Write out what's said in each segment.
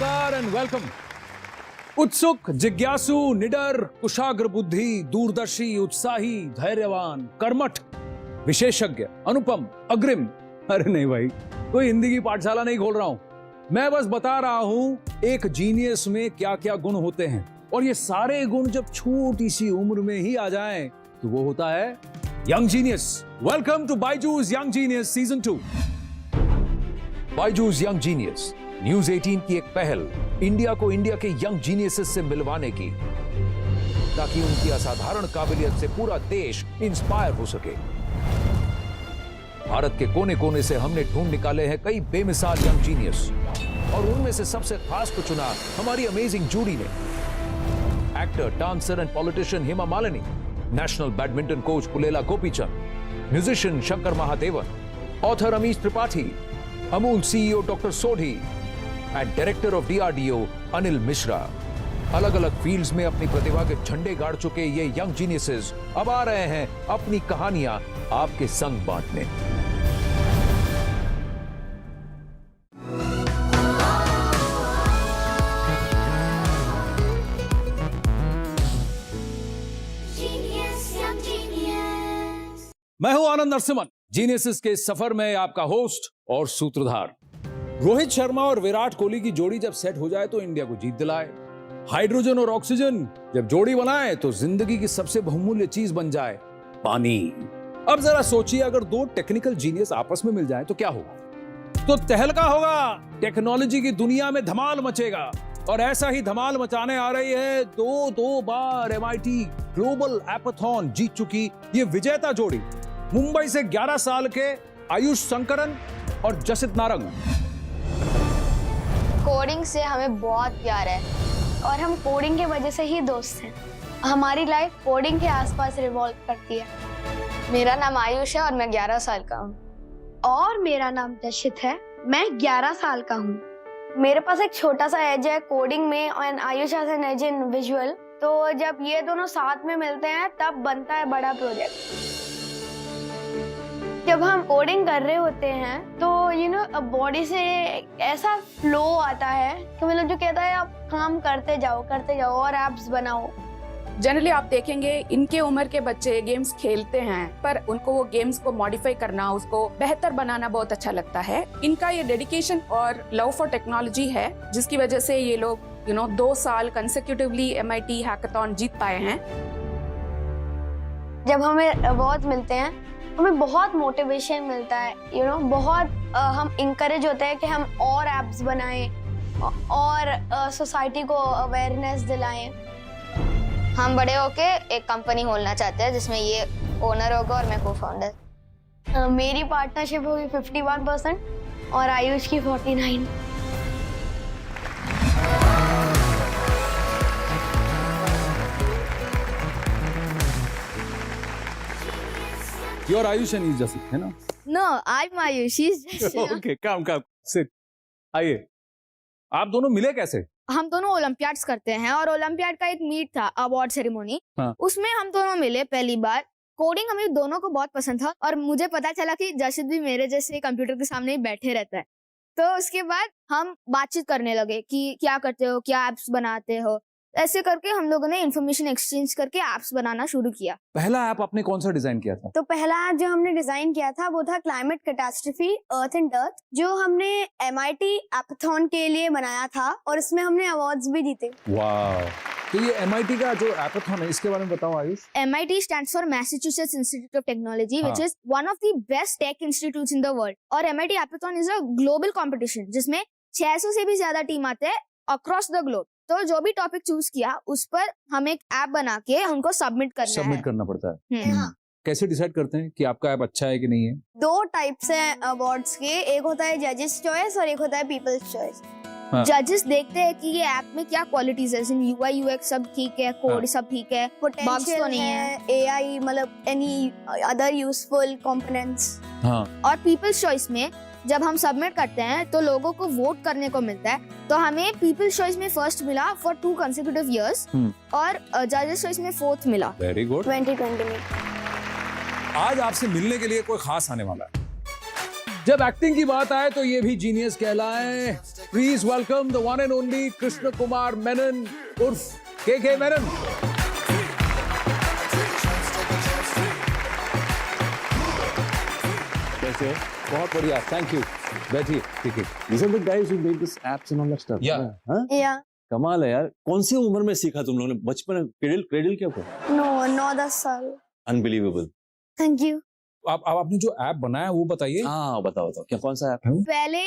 नमस्कार and welcome. उत्सुक, जिज्ञासु, निडर, कुशाग्र बुद्धि, दूरदर्शी, उत्साही, धैर्यवान, कर्मठ, विशेषज्ञ, अनुपम, अग्रिम। अरे नहीं भाई, कोई हिंदी की पाठशाला नहीं खोल रहा हूं, मैं बस बता रहा हूं एक जीनियस में क्या क्या गुण होते हैं, और ये सारे गुण जब छोटी सी उम्र में ही आ जाएं तो वो होता है young genius. Welcome to Byju's young genius season 2। Byju's young genius news 18 की एक पहल इंडिया को इंडिया के यंग जीनियसेस से मिलवाने की, ताकि उनकी असाधारण काबिलियत से पूरा देश इंस्पायर हो सके। भारत के कोने कोने से हमने ढूंढ निकाले हैं कई बेमिसाल यंग जीनियस, और उनमें से सबसे खास को चुना हमारी अमेजिंग जूरी ने। Actor, dancer and politician Hema Malini, national badminton coach Pullela Gopichand, musician Shankar Mahadevan, author Amish Tripathi, Amul CEO doctor Sodhi and director of DRDO Anil Mishra. अलग अलग फील्ड्स में अपनी प्रतिभा के झंडे गाड़ चुके ये यंग जीनियसेस अब आ रहे हैं अपनी कहानियां आपके संग बांटने। मैं हूं आनंद नरसिम्हन, जीनियसेस के सफर में आपका होस्ट और सूत्रधार। रोहित शर्मा और विराट कोहली की जोड़ी जब सेट हो जाए तो इंडिया को जीत दिलाए। हाइड्रोजन और ऑक्सीजन जब जोड़ी बनाए तो जिंदगी की सबसे बहुमूल्य चीज बन जाए पानी। अब जरा सोचिए, अगर दो टेक्निकल जीनियस आपस में मिल जाए तो क्या होगा? तो तहलका होगा, टेक्नोलॉजी की दुनिया में धमाल मचेगा। और ऐसा ही धमाल मचाने आ रही है दो बार MIT ग्लोबल एपाथॉन जीत चुकी ये विजेता जोड़ी, मुंबई से 11 साल के आयुष शंकरन और जसित नारंग। कोडिंग से हमें बहुत प्यार है और हम कोडिंग के वजह से ही दोस्त हैं। हमारी लाइफ कोडिंग के आसपास रिवॉल्व करती है। मेरा नाम आयुष है और मैं 11 साल का हूँ। और मेरा नाम जशित है, मैं 11 साल का हूँ। मेरे पास एक छोटा सा एज है कोडिंग में और Ayush has an edge in visual. तो जब ये दोनों साथ में मिलते हैं तब बनता है बड़ा प्रोजेक्ट। जब हम कोडिंग कर रहे होते हैं तो बॉडी से ऐसा फ्लो आता है कि मतलब जो कहता है आप काम करते जाओ और एप्स बनाओ। जनरली आप देखेंगे इनके उम्र के बच्चे गेम्स खेलते हैं, पर उनको वो गेम्स को मॉडिफाई करना, उसको बेहतर बनाना बहुत अच्छा लगता है। इनका ये डेडिकेशन और लव फॉर टेक्नोलॉजी है जिसकी वजह से ये लोग 2 साल कंसेक्यूटिवली MIT हैकाथॉन जीत पाए हैं। जब हमें अवार्ड मिलते हैं हमें बहुत मोटिवेशन मिलता है, बहुत हम इंकरेज होते हैं कि हम और एप्स बनाएं और सोसाइटी को अवेयरनेस दिलाएं। हम बड़े होके एक कंपनी खोलना चाहते हैं जिसमें ये ओनर होगा और मैं को-फाउंडर। मेरी पार्टनरशिप होगी 51% और आयुष की 49%। You're Ayush and he's Jasit, है ना? No, I'm Ayush. He's Jasit. Okay, come, sit. आइए, आप दोनों मिले कैसे? हम दोनों ओलंपियाड्स करते हैं और ओलंपियाड का एक मीट था, अवार्ड सेरेमोनी। हाँ। उसमें हम दोनों मिले पहली बार। कोडिंग हमें दोनों को बहुत पसंद था और मुझे पता चला कि जशित भी मेरे जैसे कंप्यूटर के सामने ही बैठे रहता है। तो उसके बाद हम बातचीत करने लगे कि क्या करते हो, क्या एप्स बनाते हो। ऐसे करके हम लोगों ने इन्फॉर्मेशन एक्सचेंज करके एप्स बनाना शुरू किया। पहला ऐप आपने कौन सा डिजाइन किया था? तो पहला ऐप जो हमने डिजाइन किया था वो था climate catastrophe earth and earth, जो हमने MIT एपाथॉन के लिए बनाया था और इसमें हमने अवार्ड्स भी जीते। वाह! तो ये MIT का जो एपाथॉन है इसके बारे में बताओ Ayush. MIT stands for Massachusetts Institute of Technology, which is one of the best tech institutes in the world. और MIT Hackathon is a global competition जिसमें 600 से भी ज्यादा टीम आते हैं across the globe। तो जो भी टॉपिक चूज किया उस पर हम एक ऐप बना के उनको सबमिट करना पड़ता है। हाँ। कैसे डिसाइड करते हैं कि आपका ऐप अच्छा है कि नहीं है? 2 टाइप्स हैं अवार्ड्स के, एक होता है जजेस चॉइस और एक होता है पीपल्स चॉइस। हाँ। जजेस देखते हैं कि ये ऐप में क्या क्वालिटीज है, UI UX सब ठीक है, कोड सब ठीक है, पोटेंशियल तो नहीं है, AI मतलब एनी अदर यूजफुल कंपोनेंट्स। और पीपल्स चॉइस में जब हम सबमिट करते हैं तो लोगों को वोट करने को मिलता है। तो हमें पीपल्स चॉइस में फर्स्ट मिला फॉर 2 consecutive years और जजेस चॉइस में 4th मिला। Very good. 2020 में। आज आपसे मिलने के लिए कोई खास आने वाला है। जब एक्टिंग की बात आए तो ये भी जीनियस कहलाए। Please welcome the one and only Krishna Kumar Menon urf KK Menon. कैसे हो? बहुत बढ़िया, thank you. बैठिए, ठीक है. These are the guys who made this apps and all that stuff. Yeah. हाँ? या कमाल है यार. कौन सी उम्र में सीखा तुम लोगों ने? बचपन में क्रेडल क्या था? नो 9-10 साल. Unbelievable. Thank you. आप आपने जो ऐप बनाया वो बताइए. हाँ बताओ क्या कौन सा ऐप है? पहले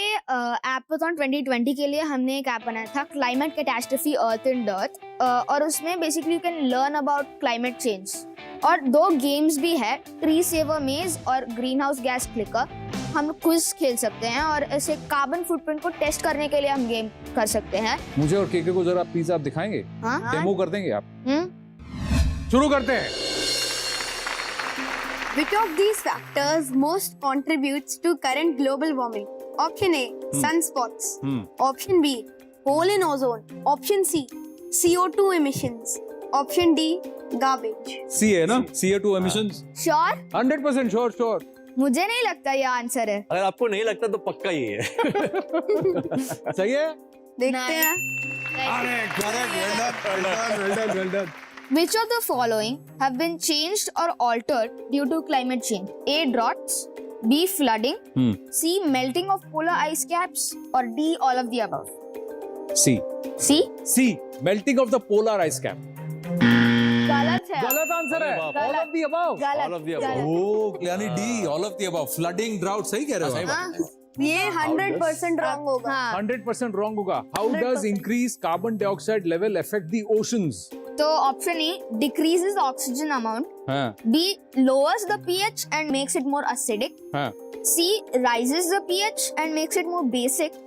एपाथॉन 2020 के लिए हमने एक ऐप बनाया था climate catastrophe earth and dearth, और उसमें basically you can learn about climate change. और 2 गेम्स भी है, ट्री सेवर मेज और ग्रीन हाउस गैस क्लिकर. हम क्विज खेल सकते हैं और ऐसे कार्बन फुटप्रिंट को टेस्ट करने के लिए हम गेम कर सकते हैं. मुझे और केके को जरा प्लीज आप दिखाएंगे. हाँ. डेमो कर देंगे आप. शुरू करते हैं. Which of these factors most contributes to current global warming? Option A, sunspots. Option B, hole in ozone. Option C, CO2 emissions. Option D, garbage. सी है ना, CO2 emissions. श्योर? 100% श्योर. मुझे नहीं लगता ये आंसर है. अगर आपको नहीं लगता तो पक्का ही है. सही है. देखते हैं. अरे correct. well done. Which of the following have been changed or altered due to climate change? A. Droughts. B. Flooding. C. Melting of polar ice caps. Or D. All of the above. C. Melting of the polar ice cap. गलत है. गलत answer है. गलत. All of the above. All of the above. ओह यानी D. All of the above. Flooding, drought. सही कह रहे हो आप. ये 100% wrong होगा. हाँ. 100% wrong होगा. How does 100%. increased carbon dioxide level affect the oceans? तो option A decreases the oxygen amount. हाँ. B. Lowers the pH and makes it more acidic. हाँ. C. Rises the pH and makes it more basic.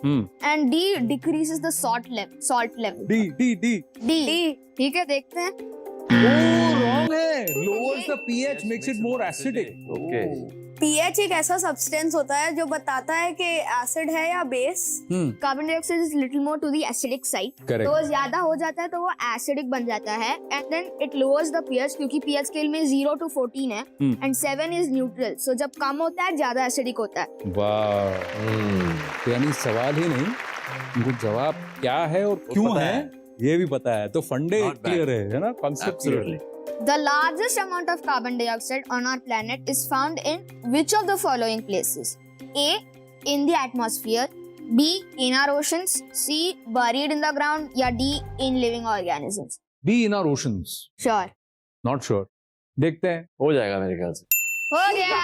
And D. Decreases the salt level. D. ठीक है, देखते हैं. Oh, wrong है. Lowers the pH, makes it more acidic. Okay. pH एक ऐसा substance होता है जो बताता है कि एसिड है या base. Carbon dioxide is little more to the acidic side. Correct. तो ज्यादा हो जाता है तो वो एसिडिक बन जाता है. And then it lowers the pH, क्योंकि पीएच स्केल में 0 to 14 है एंड 7 इज न्यूट्रल. सो जब कम होता है ज्यादा एसिडिक होता है. वाह. तो यानी सवाल ही नहीं, उनको जवाब क्या है और क्यों पता है ये भी पता है. तो फंडे Not bad. क्लियर है ना, कॉन्सेप्ट क्लियर है. The largest amount of carbon dioxide on our planet is found in which of the following places? A. In the atmosphere. B. In our oceans. C. Buried in the ground. या D. In living organisms. B in our oceans. Sure. Not sure. देखते हैं. हो जाएगा मेरे ख्याल से. हो गया.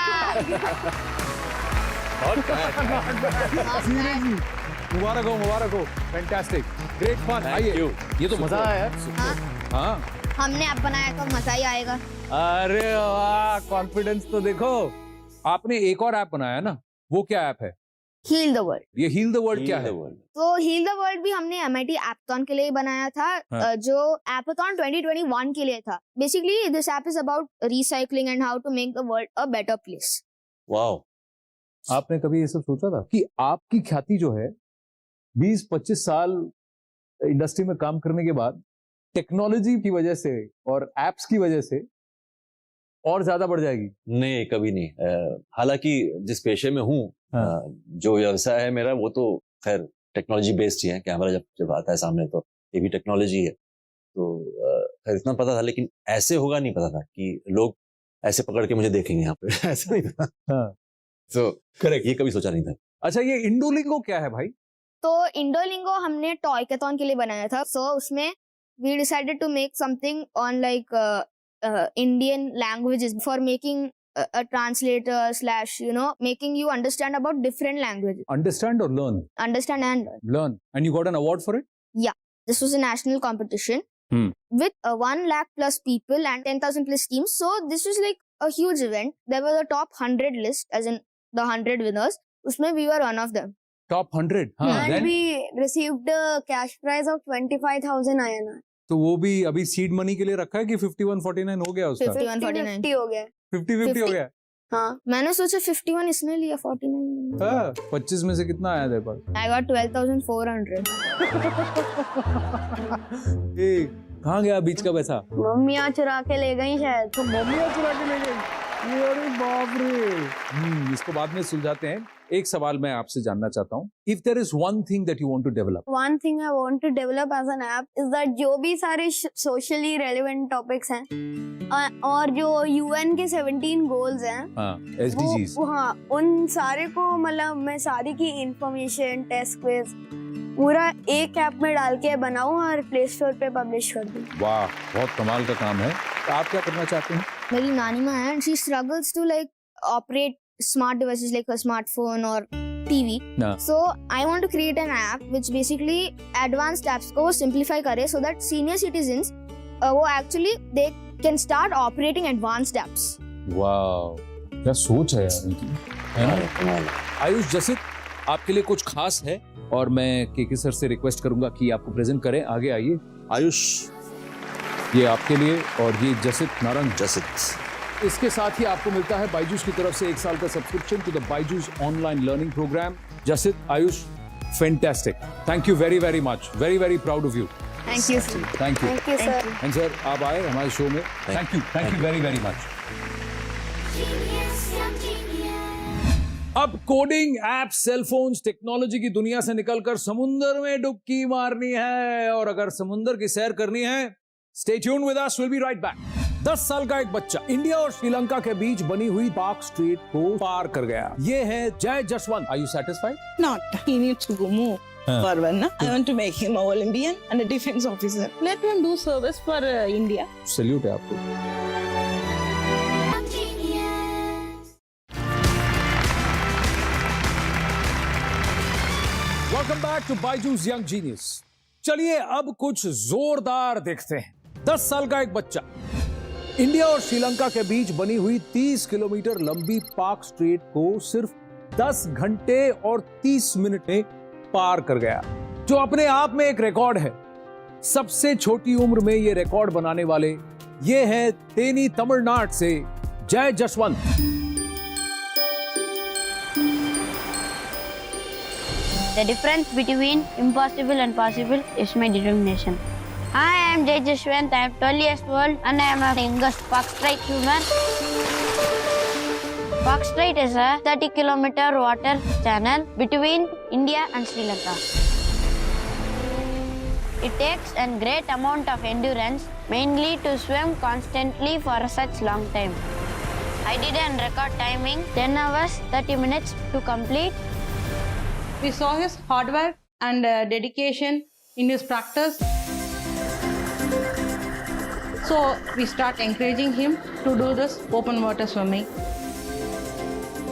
मुबारक हो. फैंटास्टिक. Great fun. आइए. ये तो मजा आया यार. हाँ. हमने ऐप बनाया तो मजा ही आएगा. अरे वाह, कॉन्फिडेंस तो देखो. आपने एक और ऐप बनाया ना, वो क्या ऐप है? Heal the world. ये हील द वर्ल्ड क्या है? तो Heal the world भी हमने MIT Appathon के लिए बनाया था, जो Appathon 2021 के लिए था. Basically this app is about recycling and how to make the world a better place. Wow. आपने कभी ये सब सोचा था कि आपकी ख्याति जो है 20-25 साल इंडस्ट्री में काम करने के बाद टेक्नोलॉजी की वजह से और एप्स की वजह से और ज्यादा बढ़ जाएगी? नहीं, कभी नहीं. हालांकि जिस पेशे में हूँ, जो व्यवसाय है मेरा, वो तो खैर टेक्नोलॉजी बेस्ड ही है. कैमरा जब आता है सामने तो ये भी टेक्नोलॉजी है. तो खैर इतना पता था, लेकिन ऐसे होगा नहीं पता था कि लोग ऐसे पकड़ के मुझे देखेंगे यहाँ पे. ऐसा नहीं था. तो करेक्ट, ये कभी सोचा नहीं था. अच्छा, ये इंडोलिंगो क्या है भाई? तो इंडोलिंगो हमने टॉयकथॉन के लिए बनाया था. सो उसमें we decided to make something on like Indian languages for making a translator slash making you understand about different languages. Understand or learn? Understand and learn. Learn. And you got an award for it? Yeah, this was a national competition with 1 lakh plus people and 10,000 plus teams. So this was like a huge event. There was a top 100 list, as in the 100 winners. Usme we were one of them. Top 100. हाँ. And Then? we received a cash prize of 25,000 INR. तो वो भी अभी seed money के लिए रखा है कि 51-49 हो गया उसका? 51-49 50 हो गया. 50-50 हो गया. हाँ. मैंने सोचा 51 इसने लिया, 49. हाँ, 25 में से कितना आया तेरे पास? I got 12,400. ए, कहाँ गया बीच का पैसा? मम्मियाँ चुरा के ले गई शायद. तो मम्मियाँ चुरा के ले गई. ये अरे बाप रे। इसको बाद में सुलझाते हैं। एक सवाल मैं आपसे जानना चाहता हूँ, if there is one thing that you want to develop, One thing I want to develop as an app is that जो भी सारे socially relevant topics हैं और जो UN के 17 goals हैं, SDGs, हाँ, उन सारे को मतलब मैं सारी की इंफॉर्मेशन, टेस्ट क्विज पूरा एक ऐप में डाल के बनाऊं और प्ले स्टोर पे पब्लिश कर दूं। वाह, बहुत कमाल का काम है। तो आप क्या करना चाहते हैं? मेरी नानी माँ है, she struggles to like operate smart devices like a smartphone or TV. So I want to create an app which basically advanced apps को simplify करे so that senior citizens वो actually they can start operating advanced apps. वाह, क्या सोच है यार इनकी, है ना? आयुष जसित, आपके लिए कुछ खास है और मैं केके सर से रिक्वेस्ट करूंगा कि आपको प्रेजेंट करें। आगे आइए। आयुष, ये आपके लिए और ये जसित नारंग। जसित, इसके साथ ही आपको मिलता है बायजूस की तरफ से 1 साल का subscription to the Byju's online learning programme. Jasit, Ayush, fantastic, thank you very very much, very very proud of you. Thank you, sir. Thank you. Thank you sir. And sir, आप आए हमारे शो में, thank you very very much. अब coding, app, cellphones, technology की दुनिया से निकलकर समुंदर में डुबकी मारनी है, और अगर समुंदर की सैर करनी है, stay tuned with us, will be right back. 10 साल का एक बच्चा इंडिया और श्रीलंका के बीच बनी हुई पार्क स्ट्रीट को पार कर गया। ये है Jai Jaswant. Are you satisfied? Not. He needs to go more further. No? I want to make him a Olympian and a defense officer. Let him do service for India. Salute है आपको। Welcome back to Byju's young genius. चलिए अब कुछ जोरदार देखते हैं। 10 साल का एक बच्चा इंडिया और श्रीलंका के बीच बनी हुई 30 किलोमीटर लंबी पार्क स्ट्रीट को सिर्फ 10 घंटे और 30 मिनट में पार कर गया, जो अपने आप में एक रिकॉर्ड है। सबसे छोटी उम्र में ये रिकॉर्ड बनाने वाले ये हैं तेनी तमिलनाडु से जय Jaswant. The difference between impossible and possible is my determination. Hi, I am Jay Jashwant. I am 12 years old and I am a youngest Park Strait swimmer. Park Strait is a 30-kilometer water channel between India and Sri Lanka. It takes a great amount of endurance, mainly to swim constantly for such long time. I did a record timing 10 hours 30 minutes to complete. We saw his hard work and dedication in his practice. So we start encouraging him to do this open water swimming.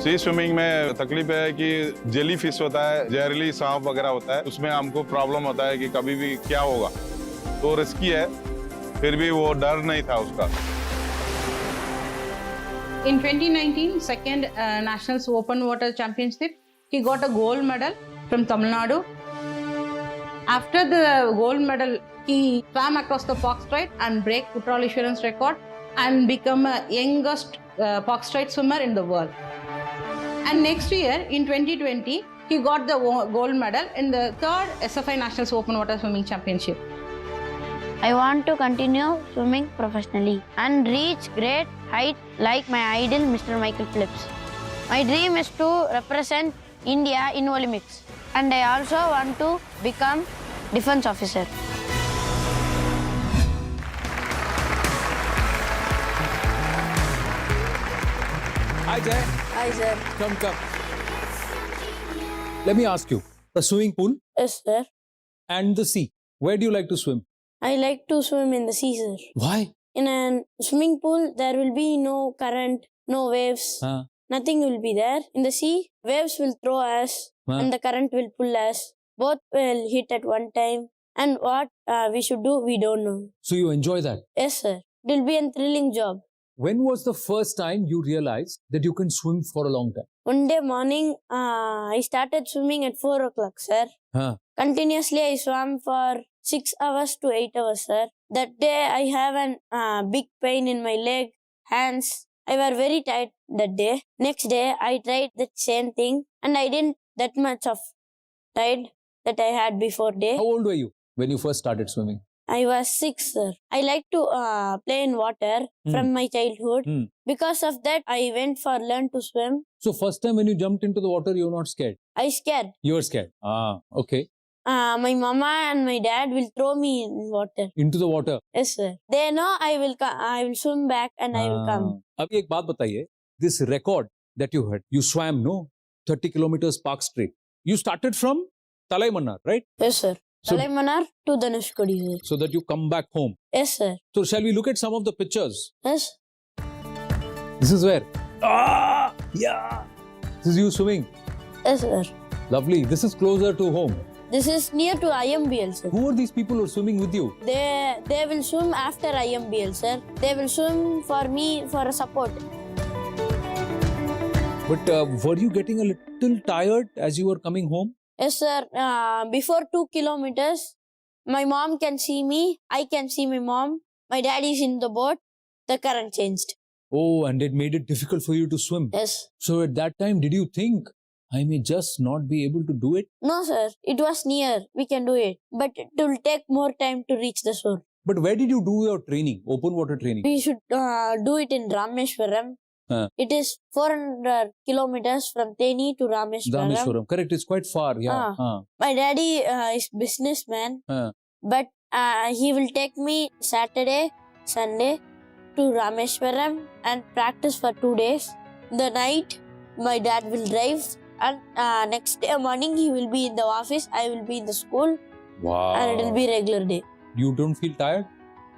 Sea swimming में तकलीफ है कि jelly fish होता है, जहरीली सांप वगैरह होता है, उसमें हमको प्रॉब्लम होता है कि कभी भी क्या होगा, तो रिस्की है, फिर भी वो डर नहीं था उसका। In 2019, second Nationals Open Water Championship, he got a gold medal from Tamil Nadu. After the gold medal, he swam across the Park Strait and break Kutralishwaran's record and become a youngest Park Strait swimmer in the world. And next year, in 2020, he got the gold medal in the third SFI Nationals Open Water Swimming Championship. I want to continue swimming professionally and reach great height like my idol Mr. Michael Phelps. My dream is to represent India in Olympics and I also want to become defense officer. Hi Jay. Hi sir. Come. Let me ask you, the swimming pool Yes, sir. and the sea, where do you like to swim? I like to swim in the sea, sir. Why? In a swimming pool, there will be no current, no waves. Nothing will be there. In the sea, waves will throw us and the current will pull us. Both will hit at one time. And what we should do, we don't know. So you enjoy that? Yes, sir. It will be a thrilling job. When was the first time you realized that you can swim for a long time? One day morning, I started swimming at 4 o'clock, sir. Continuously, I swam for 6 hours to 8 hours, sir. That day, I have a big pain in my leg, hands. I was very tired that day. Next day, I tried the same thing and I didn't that much of tired that I had before day. How old were you when you first started swimming? I was 6, sir. I like to play in water from my childhood. Because of that, I went for learn to swim. So first time when you jumped into the water, you were not scared? I scared. You were scared. Okay. My mama and my dad will throw me in water. Into the water? Yes, sir. They know I will swim back and I will come. अभी एक बात बताइए, this record that you had, you swam, no? 30 kilometers park straight. You started from Talaimannar, right? Yes, sir. So- Talaimannar to Dhanushkodi, sir. So that you come back home. Yes, sir. So shall we look at some of the pictures? Yes. This is where? Yeah. This is you swimming. Yes, sir. Lovely. This is closer to home. This is near to IMBL, sir. Who are these people who are swimming with you? They will swim after IMBL, sir. They will swim for me for support. But were you getting a little tired as you were coming home? Yes, sir. Before 2 kilometers, my mom can see me. I can see my mom. My dad is in the boat. The current changed. Oh, and it made it difficult for you to swim. Yes. So at that time, did you think, I may just not be able to do it? No, sir. It was near. We can do it. But it will take more time to reach the shore. But where did you do your training, open water training? We should do it in Rameshwaram. It is 400 kilometers from Teni to Rameshwaram. Rameshwaram. Correct, it's quite far. Yeah. My daddy is businessman. But he will take me Saturday, Sunday to Rameshwaram and practice for 2 days. The night, my dad will drive. And next day morning, he will be in the office. I will be in the school. Wow. And it will be regular day. You don't feel tired?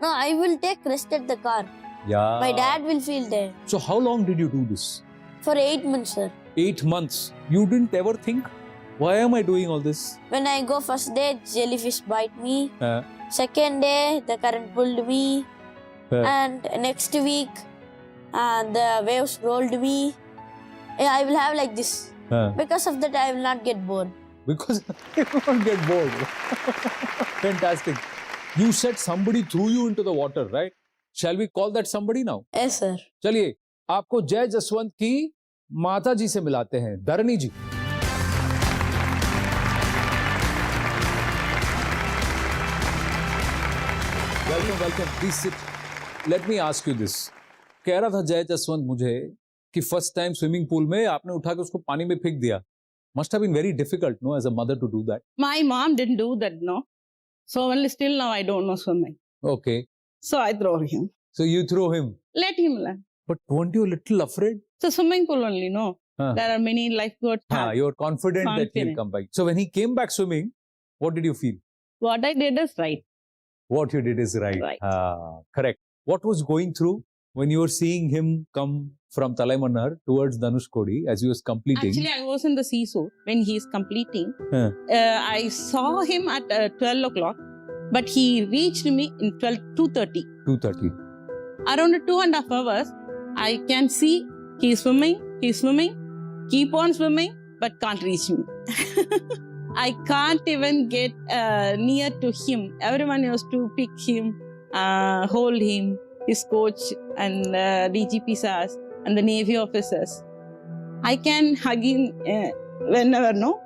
No, I will take rest at the car. Yeah. My dad will feel there. So how long did you do this? For 8 months, sir. 8 months. You didn't ever think, why am I doing all this? When I go first day, jellyfish bite me. Second day, the current pulled me. And next week, the waves rolled me. I will have like this. Because of that, I will not get bored. Because you won't get bored. Fantastic. You said somebody threw you into the water, right? Shall we call that somebody now? Yes, sir. चलिए, आपको जय जसवंत की माता जी से मिलाते हैं, धरणी जी। Welcome. Please sit. Let me ask you this. कह रहा था जय जसवंत मुझे कि फर्स्ट टाइम स्विमिंग पूल में आपने उठा के उसको पानी में फेंक दिया. Must have been very difficult, no, as a mother to do that. My mom didn't do that, no. So only still now I don't know swimming. Okay. So I throw him. So you throw him. Let him learn. But weren't you a little afraid? So swimming pool only, no. There are many lifeguards. You're confident that he'll come back. So when he came back swimming, what did you feel? What I did is right. What you did is right. Correct. What was going through when you were seeing him come from Talaimannar towards Dhanushkodi as he was completing? Actually, I was in the seesaw when he is completing. I saw him at 12 o'clock, but he reached me in 2:30. 2:30. Around 2.5 hours, I can see he's swimming, keep on swimming, but can't reach me. I can't even get near to him. Everyone used to pick him, hold him, his coach and DGP SARs and the Navy officers. I can hug him whenever, no?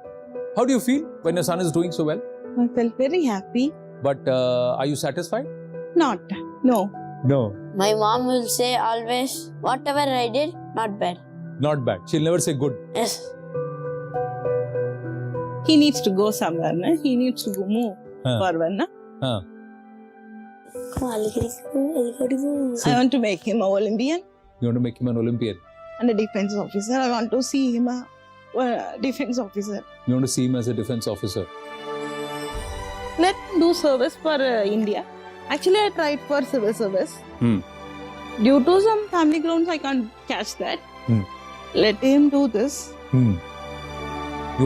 How do you feel when your son is doing so well? I felt very happy. But are you satisfied? Not. No. No. My mom will say always, whatever I did, not bad. Not bad. She'll never say good. Yes. He needs to go somewhere, na? He needs to go move forward, na? I want to make him an Olympian. You want to make him an Olympian? And a defense officer. I want to see him a defense officer. You want to see him as a defense officer? Let him do service for India. Actually, I tried for civil service. Due to some family grounds, I can't catch that. Let him do this. You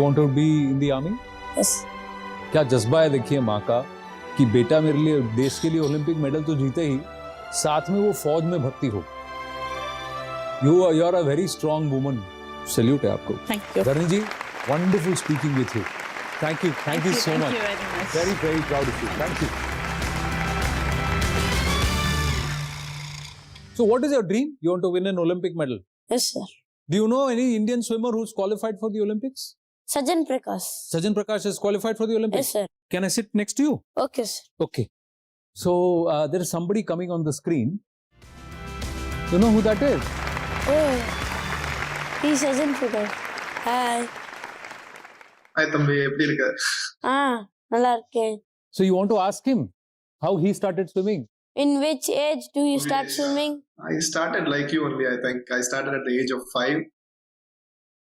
want to be in the army? Yes. क्या जज्बा है देखिए माँ का कि बेटा मेरे लिए देश के लिए ओलंपिक मेडल तो जीते ही साथ में वो फौज में भर्ती हो. You are a very strong woman. Salute है आपको. Thank you. धरणी जी, wonderful speaking with you. Thank you so much. Thank you very much. Very, very proud of you. Thank you. So what is your dream? You want to win an Olympic medal? Yes, sir. Do you know any Indian swimmer who's qualified for the Olympics? Sajan Prakash. Sajan Prakash is qualified for the Olympics? Yes, sir. Can I sit next to you? Okay, sir. Okay. So there is somebody coming on the screen. You know who that is? Oh, he's Sajjan Prakash. Hi. Hi தம்பி எப்படி இருக்க? நல்லா இருக்கேன். So you want to ask him how he started swimming? In which age do you start swimming? I started like you only, I think. I started at the age of 5.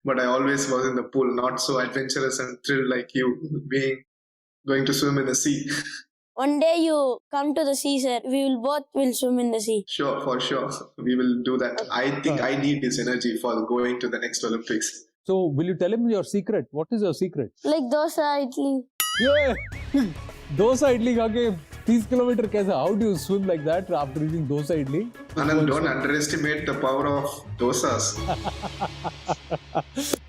But I always was in the pool, not so adventurous and thrilled like you, going to swim in the sea. One day you come to the sea, sir. We will swim in the sea. Sure, for sure. We will do that. I think I need this energy for going to the next Olympics. So will you tell him your secret? What is your secret? Like dosa, idli. Yeah. Dosa idli खा के 30 kilometre कैसा? How do you swim like that after eating dosa idli? Anand, don't underestimate the power of dosas.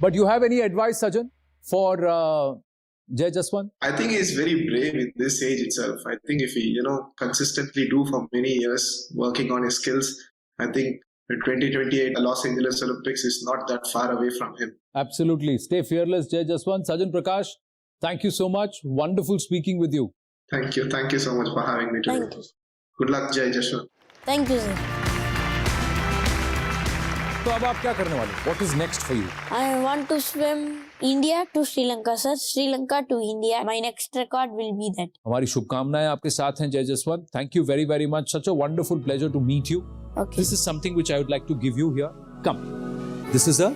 But you have any advice, Sajjan, for Jay Jaswant? I think he's very brave in this age itself. I think if he, consistently do for many years, working on his skills, I think the 2028 Los Angeles Olympics is not that far away from him. Absolutely. Stay fearless, Jay Jaswant. Sajjan Prakash, thank you so much. Wonderful speaking with you. Thank you. Thank you so much for having me today. Thank you. Good luck, Jai Jaswant. Thank you, sir. तो अब आप क्या करने वाले? What is next for you? I want to swim India to Sri Lanka, sir. Sri Lanka to India. My next record will be that. हमारी शुभकामनाएं आपके साथ हैं जय Jaswant. Thank you very very much. Such a wonderful pleasure to meet you. Okay. This is something which I would like to give you here. Come. This is a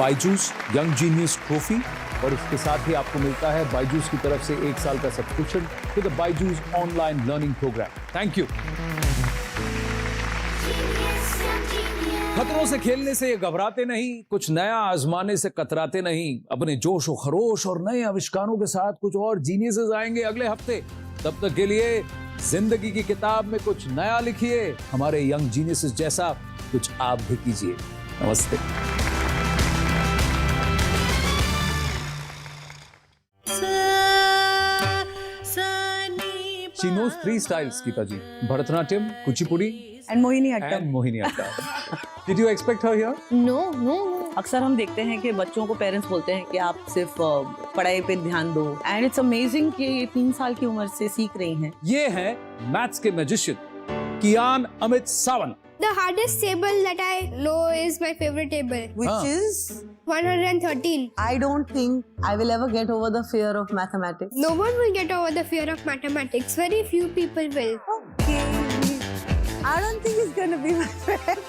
Byju's Young Genius Trophy. और इसके साथ ही आपको मिलता है बायजूस की तरफ से 1 साल का subscription to the Byju's online learning programme. Thank you. खतरों से खेलने से ये घबराते नहीं, कुछ नया आजमाने से कतराते नहीं. अपने जोश और खरोश और नए आविष्कारों के साथ कुछ और जीनियसेस आएंगे अगले हफ्ते. तब तक के लिए जिंदगी की किताब में कुछ नया लिखिए. हमारे यंग जीनियसेस जैसा कुछ आप भी कीजिए. नमस्ते. She knows 3 styles, Geeta ji. Bharatanatyam, Kuchipudi and Mohiniyattam. Did you expect her here? No. अक्सर हम देखते हैं कि बच्चों को पेरेंट्स बोलते हैं कि आप सिर्फ पढ़ाई पे ध्यान दो. एंड इट्स अमेजिंग कि ये 3 साल की उम्र से सीख रही हैं. ये है मैथ्स के magician Kiyan Amit Sawant. The hardest table that I know is my favorite table. Which is 113. I don't think I will ever get over the fear of mathematics. No one will get over the fear of mathematics. Very few people will. Okay. I don't think it's gonna be my friend.